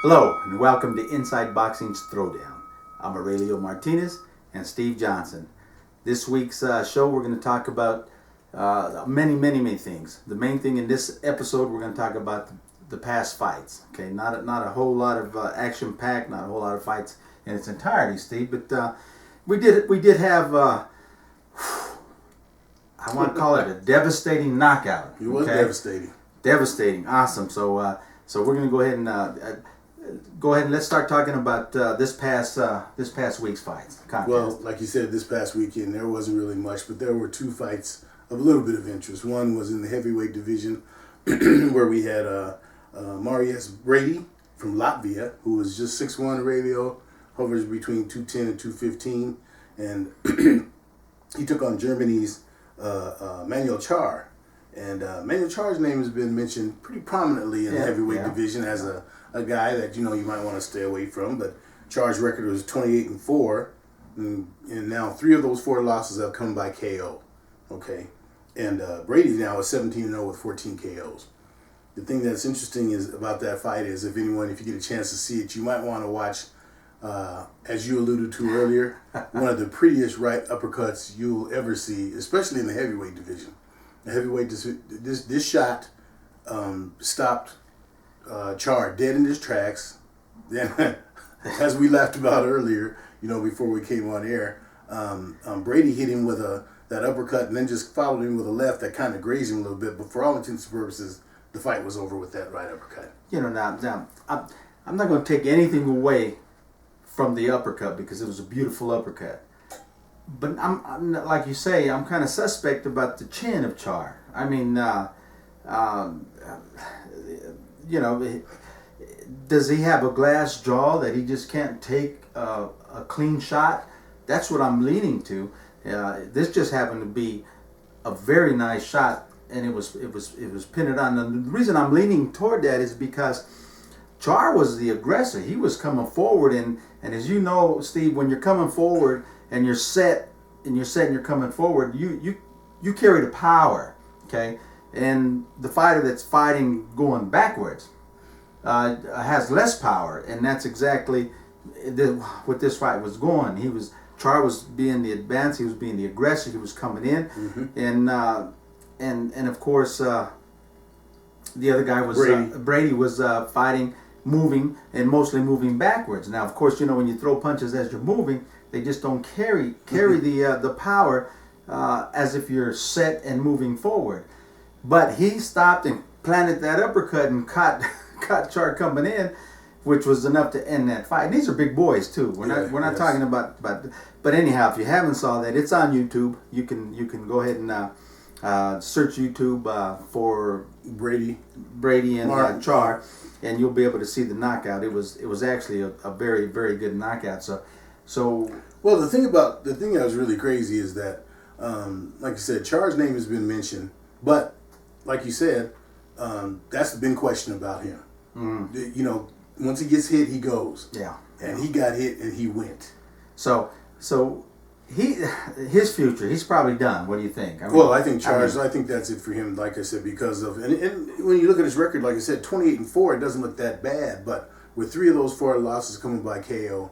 Hello and welcome to Inside Boxing's Throwdown. I'm Aurelio Martinez and Steve Johnson. This week's show we're going to talk about many things. The main thing in this episode we're going to talk about the past fights. Okay, not a whole lot of action packed, not a whole lot of fights in its entirety, Steve. But we did have I want to call it a devastating knockout. It was devastating. Devastating, awesome. So we're going to go ahead and let's start talking about this past week's fights. Contest. Well, like you said, this past weekend there wasn't really much, but there were two fights of a little bit of interest. One was in the heavyweight division, where we had Mairis Briedis from Latvia, who was just 6'1", radio, hovers between 210 and 215, and he took on Germany's Manuel Char. And Manuel Char's name has been mentioned pretty prominently in the heavyweight division as a guy that you might want to stay away from. But Char's record was 28-4, and now 3 of those 4 losses have come by KO. Okay, and Brady now is 17-0 with 14 KOs. The thing that's interesting is about that fight is if you get a chance to see it, you might want to watch, as you alluded to earlier, one of the prettiest right uppercuts you'll ever see, especially in the heavyweight division. The heavyweight, this shot stopped Char dead in his tracks. Then, as we laughed about earlier, before we came on air, Brady hit him with that uppercut and then just followed him with a left that kind of grazed him a little bit. But for all intents and purposes, the fight was over with that right uppercut. Now I'm not going to take anything away from the uppercut because it was a beautiful uppercut. But I'm like you say, I'm kind of suspect about the chin of Char. I mean, does he have a glass jaw that he just can't take a clean shot? That's what I'm leaning to. This just happened to be a very nice shot, and it was pinned on. And the reason I'm leaning toward that is because Char was the aggressor. He was coming forward, and as you know, Steve, when you're coming forward and you're set and you're coming forward, you carry the power, okay? And the fighter that's fighting going backwards has less power, and that's exactly what this fight was going. Char was being the advance, he was being the aggressor, he was coming in, and of course the other guy was Brady was fighting, moving, and mostly moving backwards. Now, of course, when you throw punches as you're moving, they just don't carry the power as if you're set and moving forward. But he stopped and planted that uppercut and caught Char coming in, which was enough to end that fight. And these are big boys too. We're not talking about. But anyhow, if you haven't saw that, it's on YouTube. You can go ahead and search YouTube for Brady and Char, and you'll be able to see the knockout. It was actually a very good knockout. So well, the thing that was really crazy is that, like you said, Char's name has been mentioned, but like you said, that's the big question about him. Once he gets hit, he goes. Yeah. And he got hit and he went. So his future, he's probably done. What do you think? I think Char's. I think that's it for him. Like I said, because of and when you look at his record, like I said, 28-4, it doesn't look that bad. But with 3 of those 4 losses coming by KO,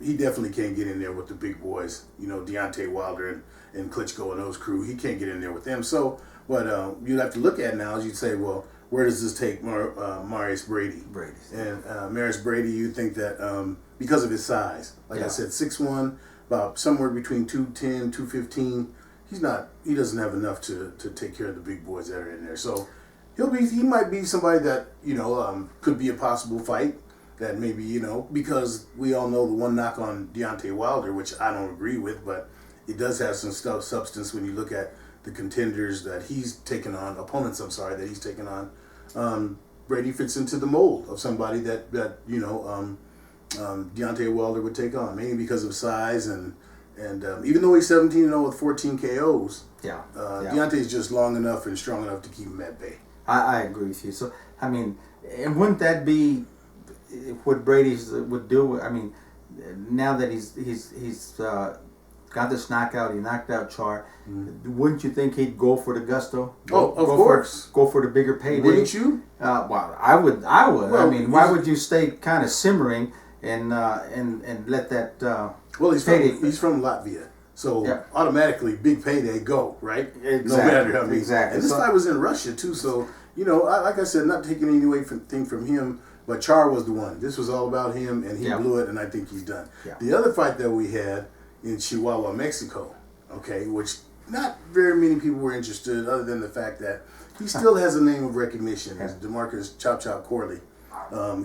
he definitely can't get in there with the big boys. Deontay Wilder and Klitschko and those crew. He can't get in there with them. So what you'd have to look at now is you'd say, well, where does this take Mairis Briedis? And Mairis Briedis, you think that because of his size, like I said, 6'1", about somewhere between 210, 215, he doesn't have enough to take care of the big boys that are in there. So he might be somebody that could be a possible fight. That maybe, because we all know the one knock on Deontay Wilder, which I don't agree with, but it does have some substance when you look at the contenders that he's taken on, that he's taken on. Brady fits into the mold of somebody that Deontay Wilder would take on, mainly because of size and even though he's 17-0 with 14 KOs, Deontay's just long enough and strong enough to keep him at bay. I agree with you. So, I mean, and wouldn't that be what Brady would do? I mean, now that he's got this knockout. He knocked out Char. Wouldn't you think he'd go for the gusto? Of course. Go for the bigger payday. Wouldn't you? Well, I would. Well, I mean, why would you stay kind of simmering and let that? Well, he's from Latvia, so automatically big payday go right. Exactly. No matter how many. Exactly. And this fight was in Russia too, so like I said, not taking any away from him. But Char was the one. This was all about him, and he blew it, and I think he's done. Yeah. The other fight that we had in Chihuahua, Mexico, okay, which not very many people were interested, other than the fact that he still has a name of recognition as DeMarcus Chop Chop Corley.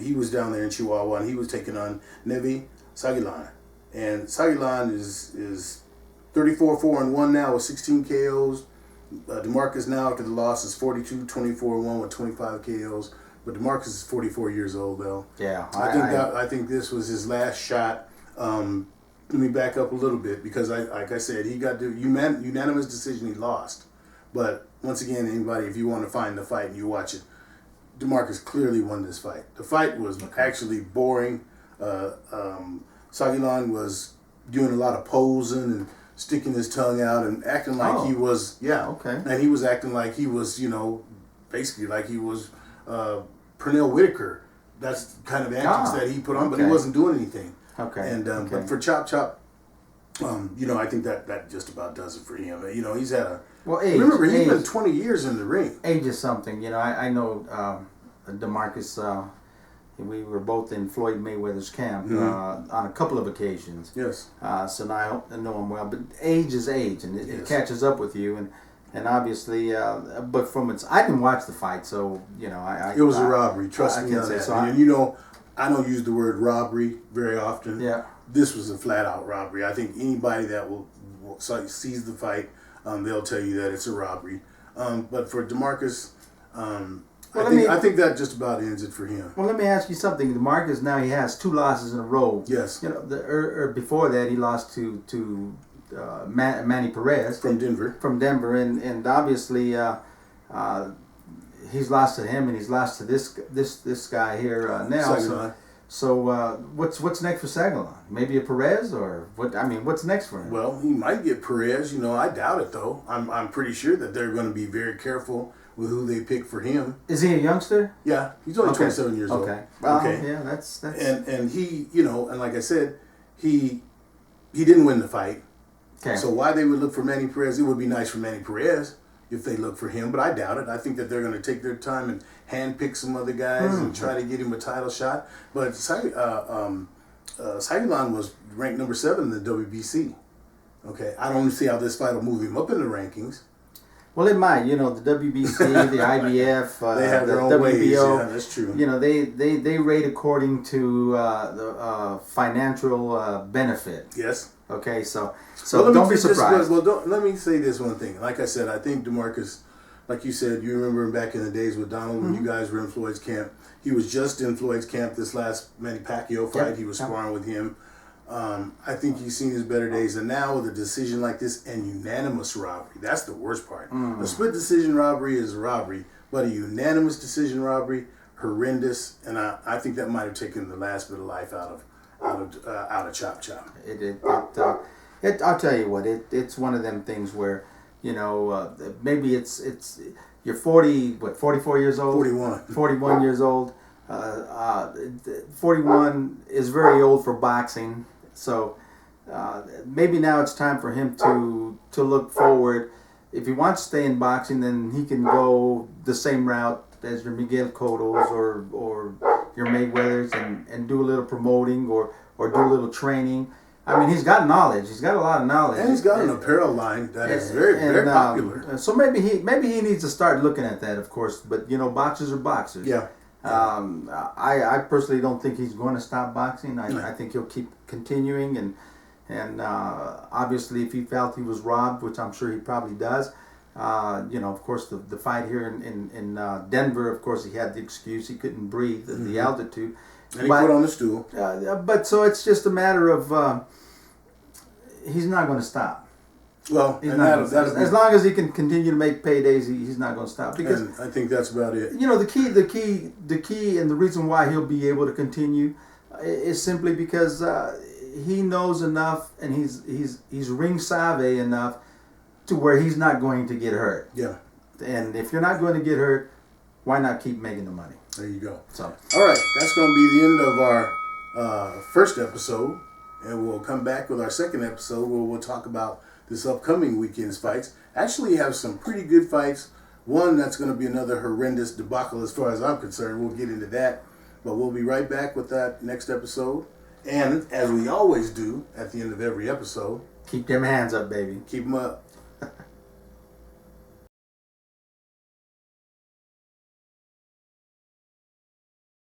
He was down there in Chihuahua, and he was taking on Nevi Sagilan. And Sagilan is 34-4-1 now with 16 KOs. DeMarcus now, after the loss, is 42-24-1 with 25 KOs. But DeMarcus is 44 years old, though. Yeah, I think this was his last shot. Let me back up a little bit because, like I said, he got the unanimous decision. He lost. But once again, anybody, if you want to find the fight and you watch it, DeMarcus clearly won this fight. The fight was actually boring. Sagilan was doing a lot of posing and sticking his tongue out and acting like he was, and he was acting like he was, basically like he was Pernell Whitaker. That's the kind of antics that he put on, but he wasn't doing anything. Okay. And but for Chop Chop, I think that just about does it for him. He's had a age. Remember, he's been 20 years in the ring. Age is something. I know DeMarcus. We were both in Floyd Mayweather's camp on a couple of occasions. Yes. So now I know him well, but age is age, and it catches up with you, and obviously, but I didn't watch the fight, so it was a robbery. Trust me on that. So I don't use the word robbery very often. Yeah. This was a flat out robbery. I think anybody that will sees the fight, they'll tell you that it's a robbery. But for DeMarcus, I think that just about ends it for him. Well, let me ask you something. DeMarcus now he has 2 losses in a row. Yes. Before that he lost to Manny Perez from Denver. And obviously he's lost to him, and he's lost to this guy here now. So what's next for Sagilan? Maybe a Perez, or what? I mean, what's next for him? Well, he might get Perez. I doubt it though. I'm pretty sure that they're going to be very careful with who they pick for him. Is he a youngster? Yeah, he's only 27 years old. Well, yeah, that's and he, and like I said, he didn't win the fight. Okay. So why they would look for Manny Perez? It would be nice for Manny Perez if they look for him, but I doubt it. I think that they're going to take their time and handpick some other guys and try to get him a title shot. But Sagilan was ranked number 7 in the WBC. Okay, I don't see how this fight will move him up in the rankings. Well, it might. The WBC, the IBF, they have their own WBO. Ways. Yeah, that's true. They rate according to the financial benefit. Yes. Okay, so don't be surprised. Let me say this one thing. Like I said, I think DeMarcus, like you said, you remember him back in the days with Donald when you guys were in Floyd's camp. He was just in Floyd's camp this last Manny Pacquiao fight. Yep. He was sparring with him. I think he's seen his better days. And now with a decision like this and unanimous robbery, that's the worst part. A split decision robbery is a robbery, but a unanimous decision robbery, horrendous. And I think that might have taken the last bit of life out of Chop Chop. I'll tell you what, it's one of them things where, maybe it's you're 44 years old? 41 years old. 41 is very old for boxing, so maybe now it's time for him to look forward. If he wants to stay in boxing, then he can go the same route as your Miguel Cottos or your Mayweathers and do a little promoting or do a little training. I mean, he's got knowledge. He's got a lot of knowledge, and he's got an apparel line that is very popular. So maybe he needs to start looking at that, of course. But boxers are boxers. Yeah. I personally don't think he's going to stop boxing. I think he'll keep continuing, and obviously, if he felt he was robbed, which I'm sure he probably does, of course, the fight here in Denver, of course, he had the excuse he couldn't breathe, the altitude. And he put on the stool. But so it's just a matter of he's not going to stop. Well, as long as he can continue to make paydays, he's not going to stop. Because and I think that's about it. The key, and the reason why he'll be able to continue is simply because he knows enough, and he's ring savvy enough to where he's not going to get hurt. Yeah. And if you're not going to get hurt, why not keep making the money? There you go. So, all right, that's going to be the end of our first episode, and we'll come back with our second episode where we'll talk about this upcoming weekend's fights. Actually, have some pretty good fights. One that's going to be another horrendous debacle as far as I'm concerned. We'll get into that, but we'll be right back with that next episode. And as we always do at the end of every episode, keep them hands up, baby. Keep them up.